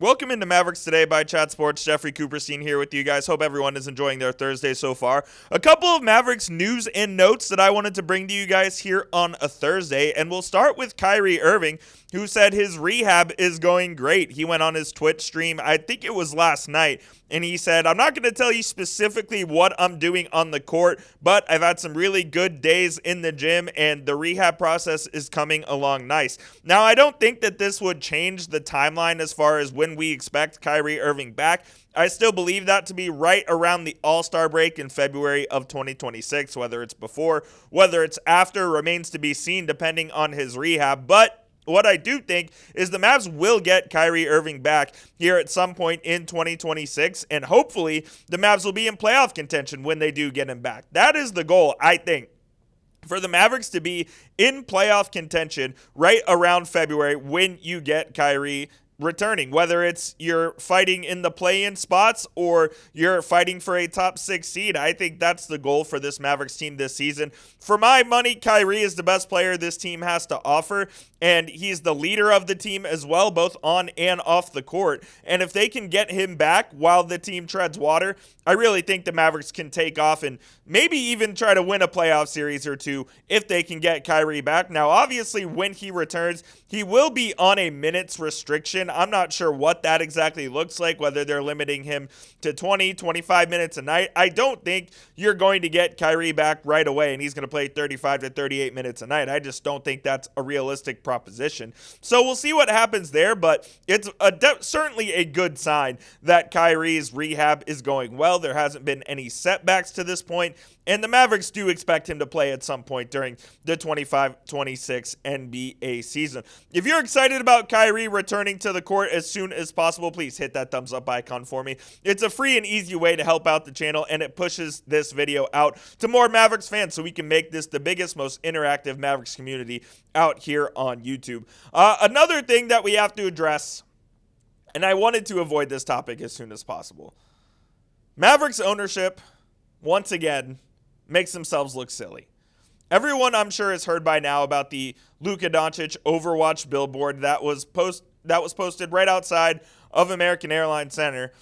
Welcome into Mavericks Today by Chat Sports. Jeffrey Cooperstein here with you guys. Hope everyone is enjoying their Thursday so far. A couple of Mavericks news and notes that I wanted to bring to you guys here on a Thursday, and we'll start with Kyrie Irving, who said his rehab is going great. He went on his Twitch stream, I think it was last night, and he said, I'm not going to tell you specifically what I'm doing on the court, but I've had some really good days in the gym, and the rehab process is coming along nice. Now, I don't think that this would change the timeline as far as when we expect Kyrie Irving back. I still believe that to be right around the All-Star break in February of 2026. Whether it's before, whether it's after, remains to be seen depending on his rehab. But what I do think is the Mavs will get Kyrie Irving back here at some point in 2026, and hopefully the Mavs will be in playoff contention when they do get him back. That is the goal, I think, for the Mavericks to be in playoff contention right around February when you get Kyrie returning, whether it's you're fighting in the play-in spots or you're fighting for a top 6 seed. I think that's the goal for this Mavericks team this season. For my money, Kyrie is the best player this team has to offer, and he's the leader of the team as well, both on and off the court. And if they can get him back while the team treads water, I really think the Mavericks can take off and maybe even try to win a playoff series or two if they can get Kyrie back. Now, obviously, when he returns, he will be on a minutes restriction. I'm not sure what that exactly looks like, whether they're limiting him to 20, 25 minutes a night. I don't think you're going to get Kyrie back right away and he's going to play 35 to 38 minutes a night. I just don't think that's a realistic proposition. So we'll see what happens there, but it's certainly a good sign that Kyrie's rehab is going well. There hasn't been any setbacks to this point, and the Mavericks do expect him to play at some point during the 25-26 NBA season. If you're excited about Kyrie returning to the court as soon as possible, please hit that thumbs up icon for me. It's a free and easy way to help out the channel, and it pushes this video out to more Mavericks fans so we can make this the biggest, most interactive Mavericks community out here on YouTube. Another thing that we have to address, and I wanted to avoid this topic as soon as possible. Mavericks ownership, once again, makes themselves look silly. Everyone, I'm sure, has heard by now about the Luka Doncic Overwatch billboard that was posted right outside of American Airlines Center,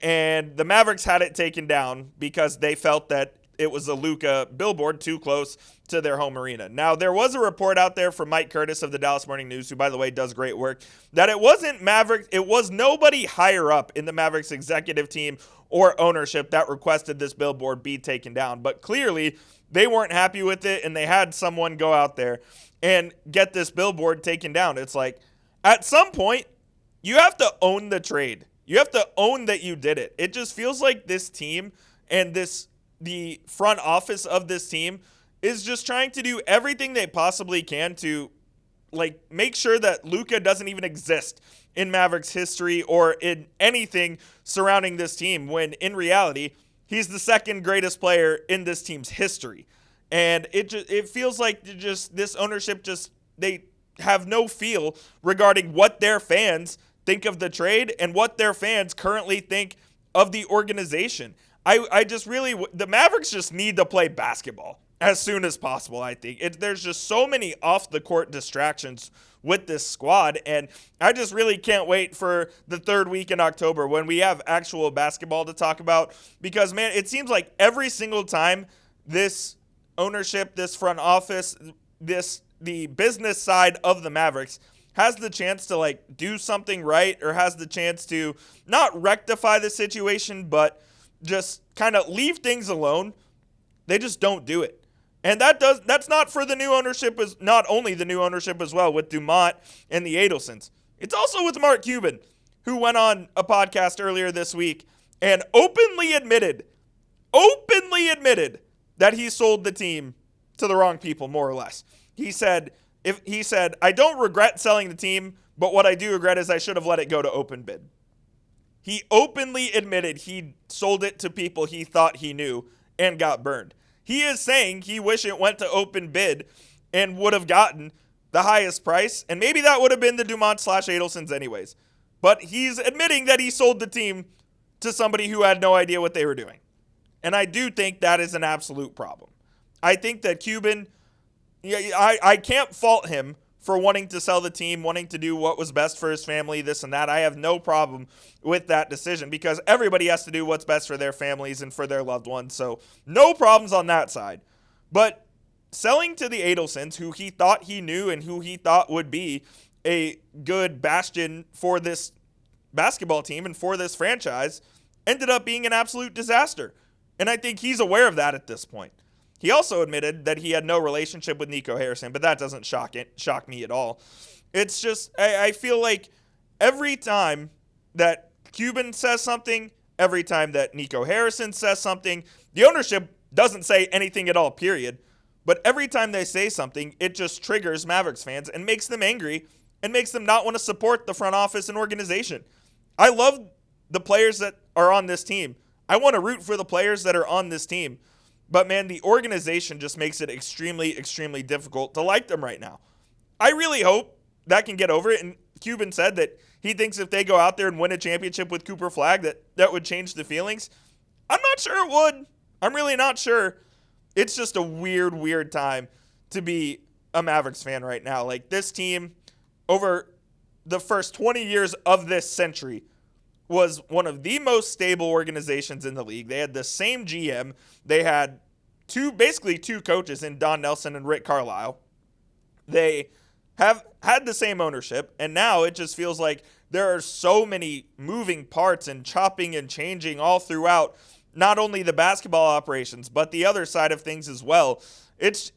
and the Mavericks had it taken down because they felt that it was a Luka billboard too close to their home arena. Now, there was a report out there from Mike Curtis of the Dallas Morning News, who, by the way, does great work, that it wasn't Mavericks, it was nobody higher up in the Mavericks executive team or ownership that requested this billboard be taken down. But clearly, they weren't happy with it, and they had someone go out there and get this billboard taken down. It's like, at some point, you have to own the trade. You have to own that you did it. It just feels like this team and the front office of this team is just trying to do everything they possibly can to make sure that Luka doesn't even exist in Mavericks history or in anything surrounding this team, when in reality, he's the second greatest player in this team's history. And it feels like this ownership they have no feel regarding what their fans think of the trade and what their fans currently think of the organization. The Mavericks just need to play basketball as soon as possible, I think. There's just so many off-the-court distractions with this squad, and I just really can't wait for the third week in October when we have actual basketball to talk about, because, man, it seems like every single time this ownership, this front office, the business side of the Mavericks has the chance to, do something right, or has the chance to not rectify the situation, but just kind of leave things alone, they just don't do it. And that's not for the new ownership, is not only the new ownership as well with Dumont and the Adelsons. It's also with Mark Cuban, who went on a podcast earlier this week and openly admitted that he sold the team to the wrong people, more or less. He said, I don't regret selling the team, but what I do regret is I should have let it go to open bid. He openly admitted he sold it to people he thought he knew and got burned. He is saying he wish it went to open bid and would have gotten the highest price, and maybe that would have been the Dumont/Adelsons anyways. But he's admitting that he sold the team to somebody who had no idea what they were doing. And I do think that is an absolute problem. I think that Cuban, I can't fault him for wanting to sell the team, wanting to do what was best for his family, this and that. I have no problem with that decision because everybody has to do what's best for their families and for their loved ones. So no problems on that side. But selling to the Adelsons, who he thought he knew and who he thought would be a good bastion for this basketball team and for this franchise, ended up being an absolute disaster. And I think he's aware of that at this point. He also admitted that he had no relationship with Nico Harrison, but that doesn't shock me at all. It's just, I feel like every time that Cuban says something, every time that Nico Harrison says something, the ownership doesn't say anything at all, period. But every time they say something, it just triggers Mavericks fans and makes them angry and makes them not want to support the front office and organization. I love the players that are on this team. I want to root for the players that are on this team. But, man, the organization just makes it extremely, extremely difficult to like them right now. I really hope that can get over it. And Cuban said that he thinks if they go out there and win a championship with Cooper Flagg, that would change the feelings. I'm not sure it would. I'm really not sure. It's just a weird, weird time to be a Mavericks fan right now. Like, this team, over the first 20 years of this century, was one of the most stable organizations in the league. They had the same GM. They had basically two coaches in Don Nelson and Rick Carlisle. They have had the same ownership, and now it just feels like there are so many moving parts and chopping and changing all throughout not only the basketball operations, but the other side of things as well. It's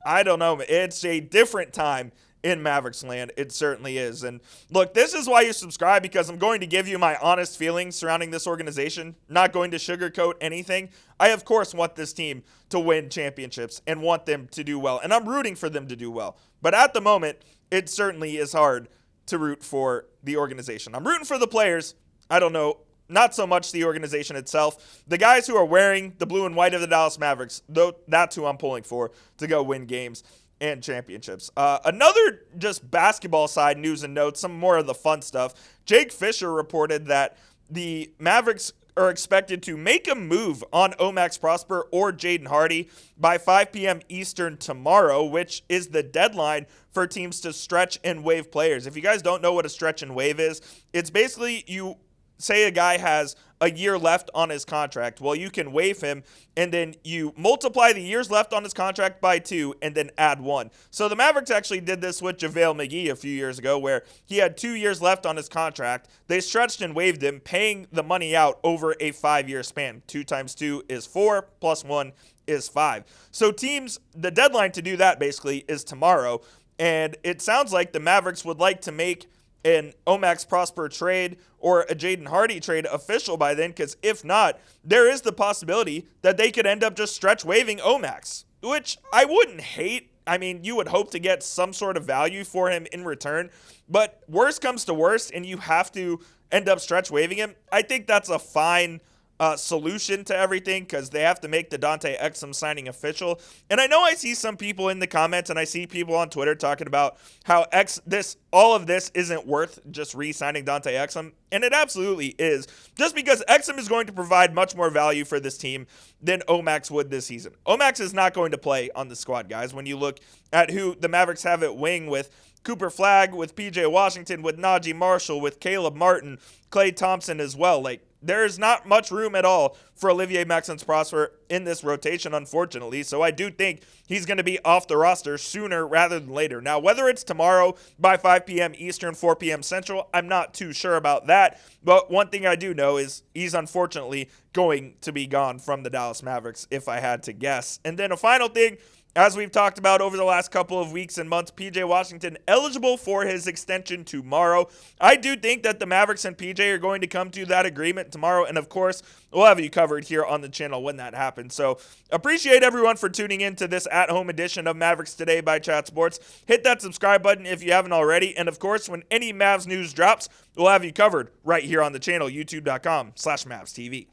I don't know, it's a different time in Mavericks land. It certainly is. And look, this is why you subscribe, because I'm going to give you my honest feelings surrounding this organization, not going to sugarcoat anything. I, of course, want this team to win championships and want them to do well, and I'm rooting for them to do well. But at the moment, it certainly is hard to root for the organization. I'm rooting for the players. I don't know, not so much the organization itself. The guys who are wearing the blue and white of the Dallas Mavericks, though, that's who I'm pulling for to go win games and championships. Another just basketball side news and notes, some more of the fun stuff. Jake Fisher reported that the Mavericks are expected to make a move on Overwatch Prosper or Jaden Hardy by 5 p.m. Eastern tomorrow, which is the deadline for teams to stretch and waive players. If you guys don't know what a stretch and waive is, it's basically you say a guy has a year left on his contract. Well, you can waive him, and then you multiply the years left on his contract by 2 and then add 1. So the Mavericks actually did this with JaVale McGee a few years ago, where he had 2 years left on his contract. They stretched and waived him, paying the money out over a 5-year span. 2 times 2 is 4, plus 1 is 5. So teams, the deadline to do that basically is tomorrow, and it sounds like the Mavericks would like to make an Overwatch Prosper trade or a Jaden Hardy trade official by then, because if not, there is the possibility that they could end up just stretch waiving Overwatch, which I wouldn't hate. I mean, you would hope to get some sort of value for him in return, but worst comes to worst and you have to end up stretch waiving him. I think that's a fine solution to everything, because they have to make the Dante Exum signing official. And I know I see some people in the comments and I see people on Twitter talking about how all of this isn't worth just re-signing Dante Exum, and it absolutely is, just because Exum is going to provide much more value for this team than Overwatch would this season. Overwatch is not going to play on the squad, guys. When you look at who the Mavericks have at wing, with Cooper Flagg, with PJ Washington, with Najee Marshall, with Caleb Martin, Klay Thompson as well, like, there's not much room at all for Olivier-Maxence Prosper in this rotation, unfortunately. So I do think he's going to be off the roster sooner rather than later. Now, whether it's tomorrow by 5 p.m. Eastern, 4 p.m. Central, I'm not too sure about that. But one thing I do know is he's unfortunately going to be gone from the Dallas Mavericks, if I had to guess. And then a final thing, as we've talked about over the last couple of weeks and months, PJ Washington eligible for his extension tomorrow. I do think that the Mavericks and PJ are going to come to that agreement tomorrow, and of course, we'll have you covered here on the channel when that happens. So appreciate everyone for tuning in to this at-home edition of Mavericks Today by Chat Sports. Hit that subscribe button if you haven't already, and of course, when any Mavs news drops, we'll have you covered right here on the channel, youtube.com/MavsTV.